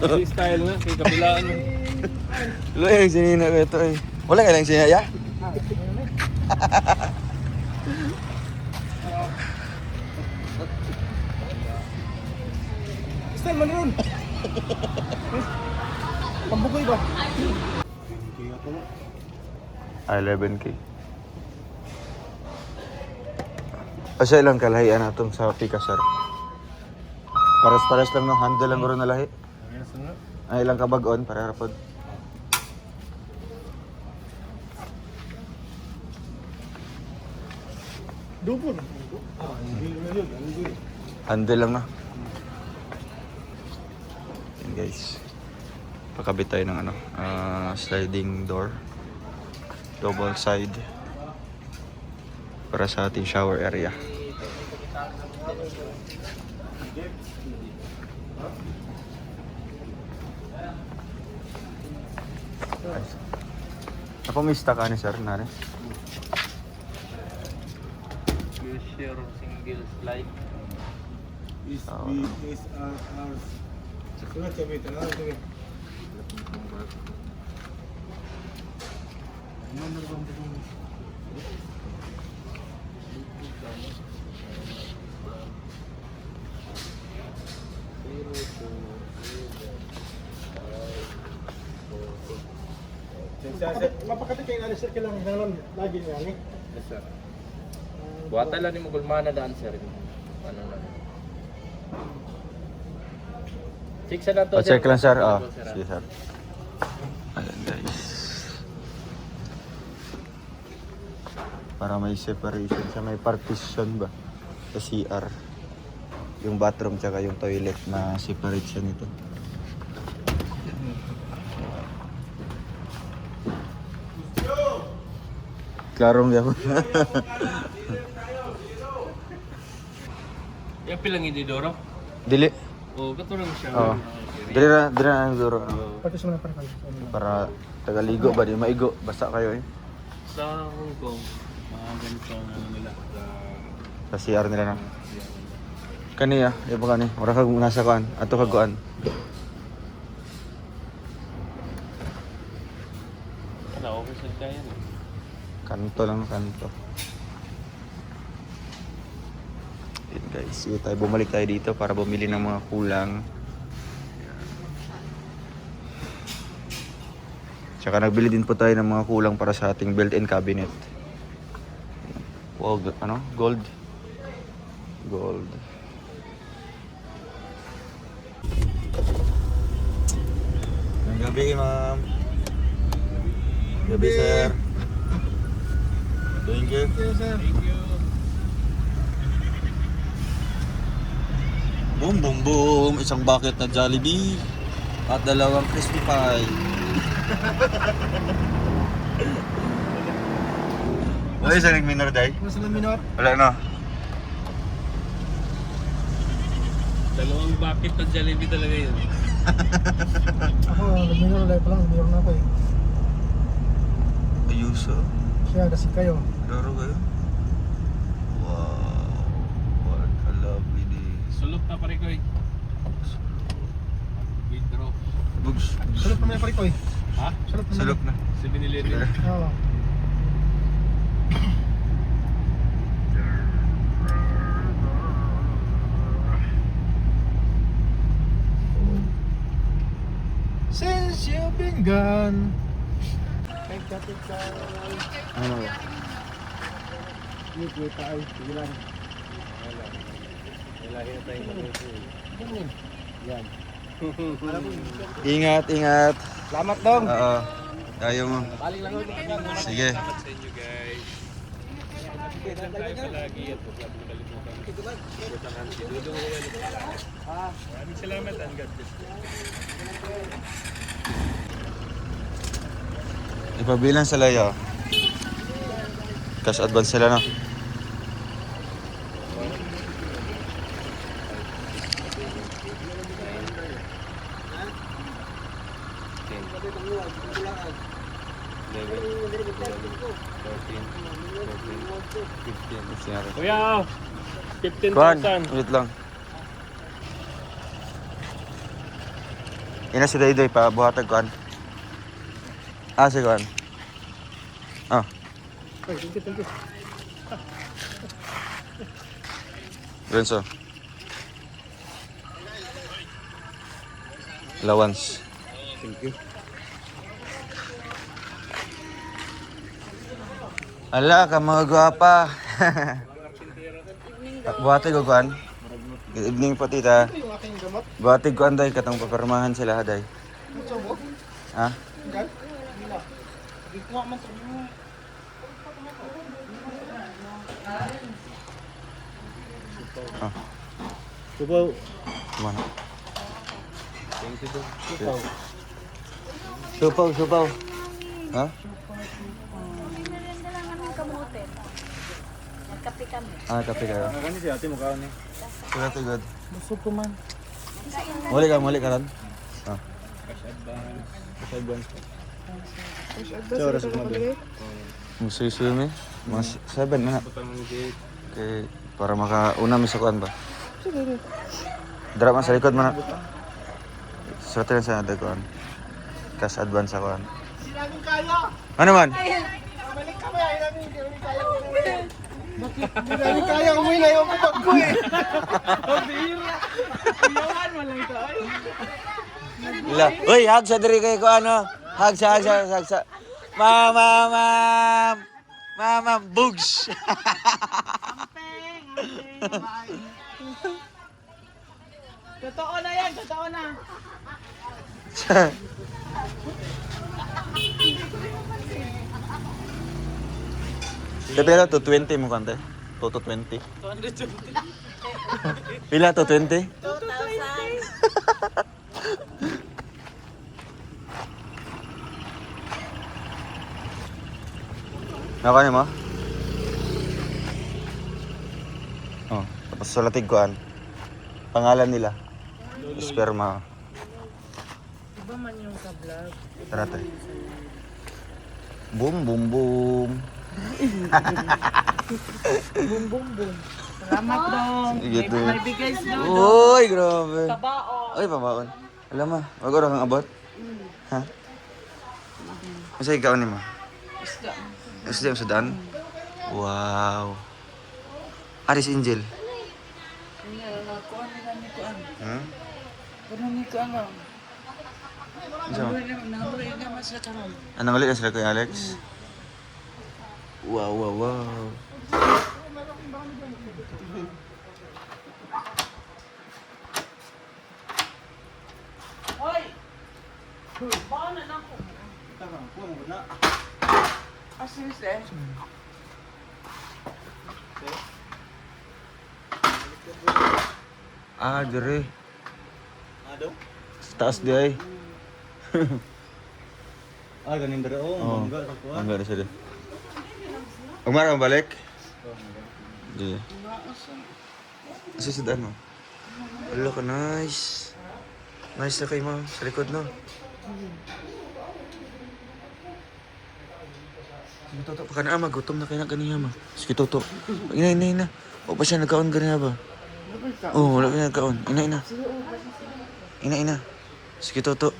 Style na, kay kabilaan mo. Wala yung sinina ko ito eh. Wala ka lang sinaya? Style man yun. Pambukoy ba? 11K. Asa ilang kalahian natong sa Pika, sir? Pares-pares lang no, handle lang guro na lahi. Ay ilang kabag-on para rapod. Dupo na. Handle lang na. Yan guys. Pakabit tayo ng sliding door. Double side. Para sa ating shower area. Ako may stock ani sir, nare. Share single slide. Is ours. Sunod sa bita na. Mapakati kayo na sir kailangan nanon lagi niya ni. Yes, sir. Buhatan lang ni mo gulmana daan, sir. Ano na. Check sa na to, Check lang sir. Ano, Sige sir. Ayan guys. Para may separation siya, may partition ba sa CR. Yung bathroom tsaka yung toilet na separate siya nito. Klarong yan. Yung pilang hindi doro? Dili. O, katulong siya. Oo. Dira na ang duro. Pati sa mga para Para tagaligo ba, di maigo. Basta kayo eh. Sa Hong Kong, mga ganito ang ano nila. Sa CR nila na. Kaniya, di ba kani? Mura kag nasa kuan, ato kaguan. Ano, oversize kaya yan. Kanto lang, kanto. Yun guys, sige tayo, bumalik tayo dito para bumili ng mga kulang. Tsaka nagbili din po tayo ng mga kulang para sa ating built-in cabinet. Wow, ano? Gold. Gold. Ngayong gabi, ma'am. Gabi, sir. Thank you. Thank you. Boom, boom, boom. Isang bucket na Jollibee at dalawang crispy pie. Wala isang nag-minor day? Nasa na minor? Wala na. Dalawang bucket ng Jollibee talaga yun. Ako, nag-minor live pa lang, minor na ako eh. Ayuso. Siya, kasi kayo. Laro kayo? Wow. What a lovely day. Sulok na pare ko eh. Withdraw. Bugs. Salot naman yung pari ko eh. Ha? Salot naman. Salok na. 7-Eleven. Oo. Since you've been gone. Ano ba? Wait tayo. Sige lang. Ilahi na tayong manuso eh. Yan. Ingat, ingat. Salamat dong. Oo. Tayo mo. Paling lang ako. Sige. Salamat sa inyo guys. Update lang tayo palagi at huwag natin kalimutan. Supportahan si Dudong Ruel. Maraming salamat and God bless you. Ipabilang sila yun. Cash advance sila na. Kuya, Kuhan, 15,000. wait lang. Ina si Dayday pa buhatag kuan. Ah, si kuan. Ah, Ay, thank you. Renzo. Allowance. Thank you. Ala, ka mga gwapa. Buhatag ko kuan. Good evening po tita. Ito yung aking gamot. Buhatag kuan day katong papermahan sila day. Ito mo? Ha? Gan? Hila. Gikuha man sa inyo. Ah, Subaw. mana? Thank you, Dong. Supaw. Ha? May merienda lang kami kamote. Nagkape kami. Ah, kape kayo. Ano si ate mo kaon eh? Sila to good. Busog ko man. Muli ka ron. Ah. Cash advance. Cash advance po. Oras ko mabili. Musuy-suy mi. Mga 7 na. Putang ng gate. Okay, para makauna mi sa kuan ba. Sige. Dara man sa likod man. Surat lang sa kuan. Cash advance sa kuan. Hindi namin kaya. Ano man? Balik kami. Ay namin. Hindi namin kaya umuwi. Bakit? Hindi namin kaya umuwi na yung kapag ko eh. Iyawan mo lang ito. La. Uy, hag sa diri kay ko ano. Hag sa. Mama, bugs. Totoo na yan. Totoo na. Pero to 20 mo kante. To 20. 220. Pila to 20? 2,000. Nakanin mo? Oh, tapos sulatig ko pangalan nila. Sperma. Iba man yung ka-vlog. Tara tayo. Boom, boom, boom. Boom, boom, boom. Salamat dong. Sige to. May bigay sa Uy, grabe. Kabao. Uy, pabaon. Alam mo, wag ko kang abot. Ha? Masay ikaw ni mo? Isda. Isda yung sudan? Wow. Aris Angel. Kuan nila ni kuan. Hmm? Kuno ni kuan nga. Ano? Nanguloy naman sa karon. Anong ulit na sila kay Alex? Wow. Hoy. Baka na nako. Asis eh. Ah, dire. Ano? Sa taas di ay. Ah, ganin dara. Oo. Mangga sa kuha. Ang ganda sila. Umara mo balik? Di. Kasi sa daan mo. Wala ka, nice. Nice na kayo mo. Sa likod, no? Sige, Toto. Baka na, magutom na kayo na ganiya, ma. Sige, Toto. Ina. O pa siya, nagkaon ganiya ba? Oo, wala ka na nagkaon. Ina. Sige, Toto.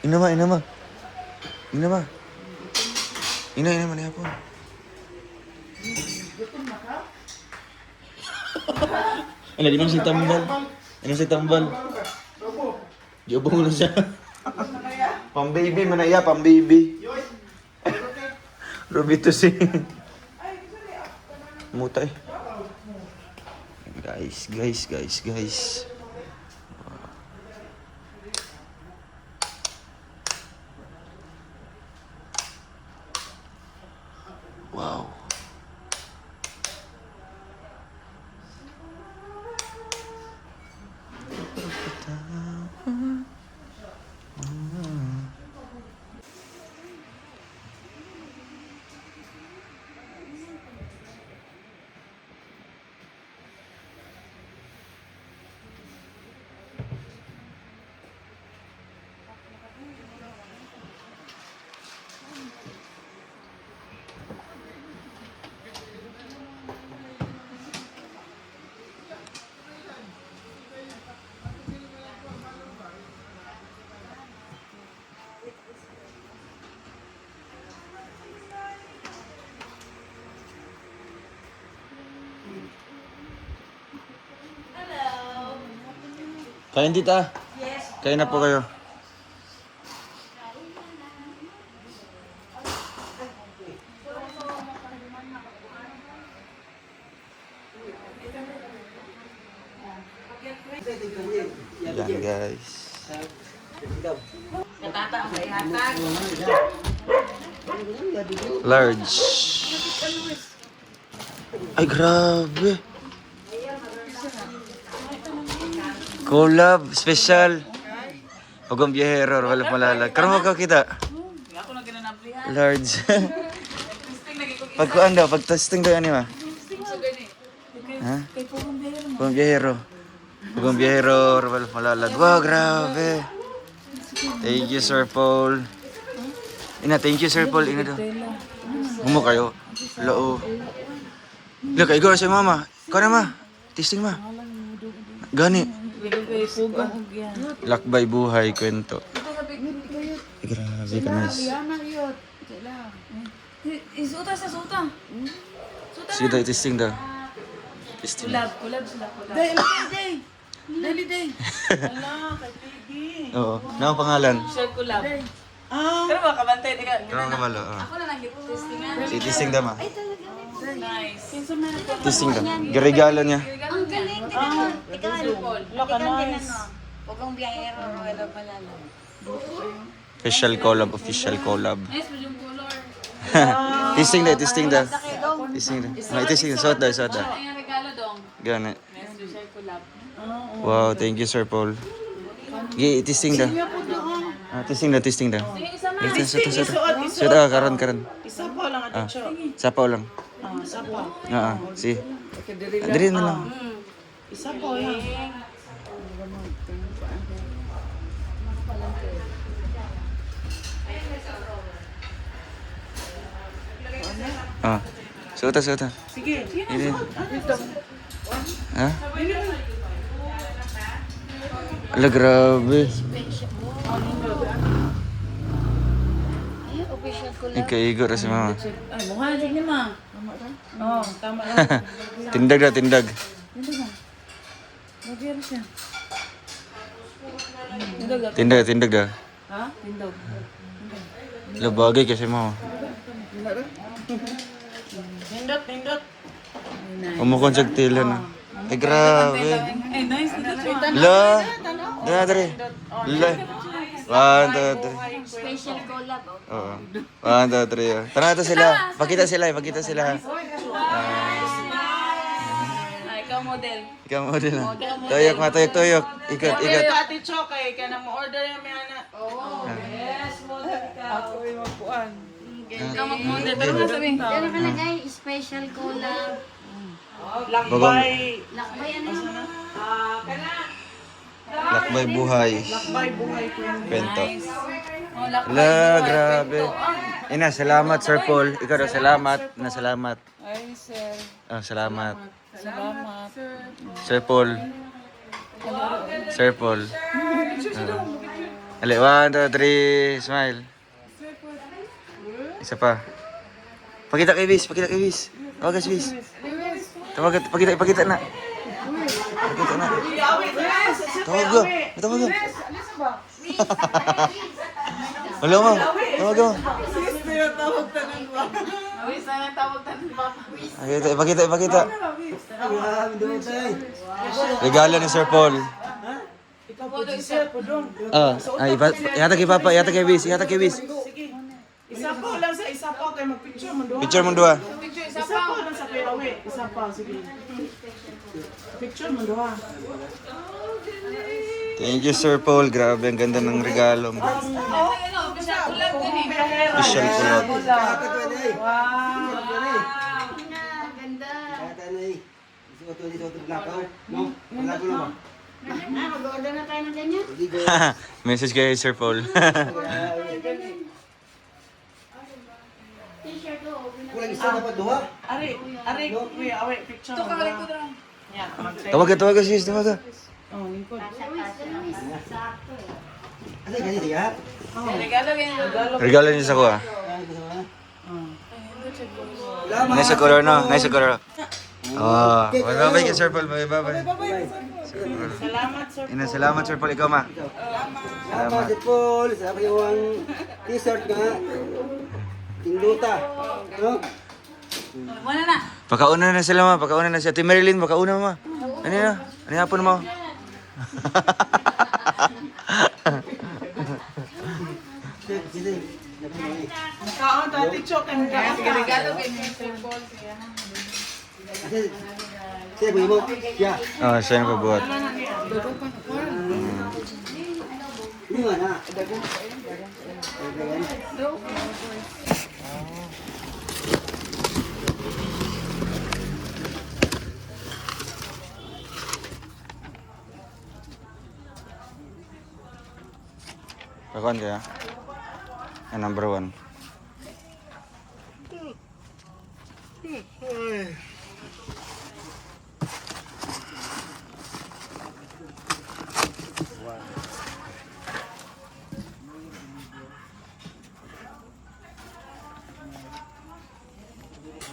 Ina, manihapon. Ano, di man si tambal. Ano si tambal? Giubong na siya. Pang-baby man na iya, pang-baby. Ruby to si. Mutay. Guys. Wow. Kain tita. Kain na po kayo. Yan guys. Large. Ay grabe. Collab, special. Huwag biyahero, wala malalag. Karang huwag kita. Large. Pagkuan daw, pag-testing daw yan ma. Ha? Huwag biyahero. Huwag biyahero, wala malalag. Wow, grabe. Thank you, Sir Paul. Thank you, Sir Paul. Ina daw. Gumo kayo. Lao. Look, igo si mama. Kau na ma. Testing ma. Gani. Lakbay buhay kwento. Grabe ka nice. Isuta sa suta. Sige, testing daw. Testing. Kulab sila. Daily day. Ala, kay Piggy. Oo. Na ang pangalan? Share kulab. Ah, Pero makabantay, di ka. Karang namalo. Ako na lang testingan. Sige, testing daw ma. Nice. Testing daw. Regalo niya. Ang galing. Ikaw, Look, nice. Huwag kang biyahero, wala palala. Official collab, official collab. Nice, yung color. Testing daw, testing daw. Testing daw. May testing daw. Suot daw, suot daw. Ay, ang regalo dong. Gani. Nice, share kulab. Wow, thank you, Sir Paul. Sige, testing daw. Testing daw, testing daw. Sige, isa na. Suot, karon. Isa pa lang at ito. Sapaw lang. Isa pa. Si. Diri na lang. Isa pa yan. Suot. Sige. Ini. Ha? Ala, grabe. Ay, official kulab. Ikaigo ra si mama. Ay, mukha din ni ma. Oo, tama lang. Tindag. Magyan siya. Tindag dah. Ha? Tindog. Labagay kasi mo. Nindot. Umukon sa tila na. Ay, grabe. Ay, nice. La. Dre. La. 1, 2, 3. Special collab. Oo. 1, 2, 3. Tara na sila. Pakita sila. Ay, ikaw model. Ikaw mo din. Tuyok. Ikat. Ate Cho, kaya na mo order yung may anak. Yes, model ka. Ako yung magpuan. Ikaw mag-model. Pero nga sabihin. Pero nakalagay, special collab. Lakbay. Lakbay, ano yun? Lakbay buhay. Lakbay buhay ko yung Kwento. Oh, lakbay. La, grabe. Ina, salamat, Sir Paul. Ikaw daw, salamat. Salamat. Ay, sir. Salamat. Salamat. Sir Paul. Sir Paul. Ali, 1, 2, 3. Smile. Isa pa. Pakita kay Bis. Tawag ka si Bis. Pakita na. Tawag ka. Wala mo. Tawag ka. Awis na lang tawag tayo ni Papa. Ipakita. Regalo ni Sir Paul. Ikaw po, sir, po dong. Ihata kay Papa, ihata kay Bis. Sige. Isa pa lang sa isa pa, kaya mag-picture mo doon. Picture mo dua. Isa pa lang sa perawe. Isa pa, sige. Picture mo doon. Thank you, Sir Paul. Grabe, ang ganda ng regalo mo. Official collab din eh. Official collab. Wow. Ganda. Mag-order na tayo ng ganyan. Message kay Sir Paul. T-shirt ko. Kulang isa dapat dua. Ari, kuya, awe, picture mo doon. Yan, Tawag ka, sis. Tawag ka. Oh, lingkod. Sakto eh. Ano ganyan diya? Regalo ganyan. Regalo niya sa kuha. Nice color no? Nice color. Oh, bye-bye kay Sir Paul. Bye-bye. Salamat, sir. Salamat, Sir Paul. Ikaw, ma. Salamat, Sir Paul. Salamat yung t-shirt nga. Tinduta. No? Wala na. Pakauna na sila, ma. Pakauna na siya. Ate Marilyn, pakauna, ma. Ano na? Ano hapon mo? Sige. Kaon, Tati Chok. Ang Regalo kay Mr. Paul. Sige, buhay mo. Yeah. Oh, siya yung pabuhat. Hindi nga na. Kakuan kaya? Ang number 1.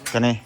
Kani?